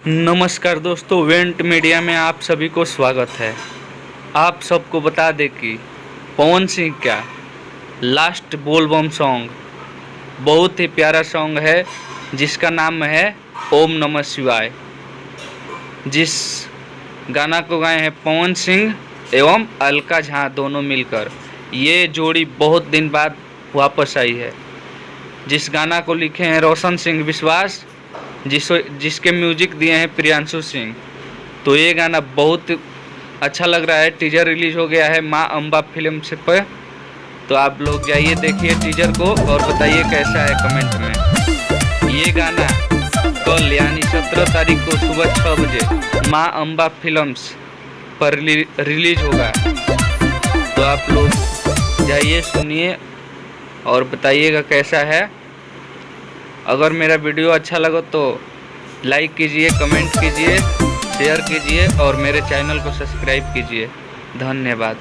नमस्कार दोस्तों, went media में आप सभी को स्वागत है। आप सबको बता दें कि पवन सिंह का लास्ट बोलबम सॉन्ग बहुत ही प्यारा सॉन्ग है, जिसका नाम है ओम नमः शिवाय। जिस गाना को गाए हैं पवन सिंह एवं अलका झा दोनों मिलकर। ये जोड़ी बहुत दिन बाद वापस आई है। जिस गाना को लिखे हैं रोशन सिंह विश्वास, जिसके म्यूजिक दिए हैं प्रियांशु सिंह। तो ये गाना बहुत अच्छा लग रहा है। टीजर रिलीज हो गया है माँ अम्बा फिल्म से पर। तो आप लोग जाइए देखिए टीजर को और बताइए कैसा है कमेंट में। ये गाना कल यानी 17 तारीख को सुबह 6 बजे माँ अम्बा फिल्म्स पर रिलीज होगा। तो आप लोग जाइए सुनिए और बताइएगा कैसा है। अगर मेरा वीडियो अच्छा लगा तो लाइक कीजिए, कमेंट कीजिए, शेयर कीजिए और मेरे चैनल को सब्सक्राइब कीजिए। धन्यवाद।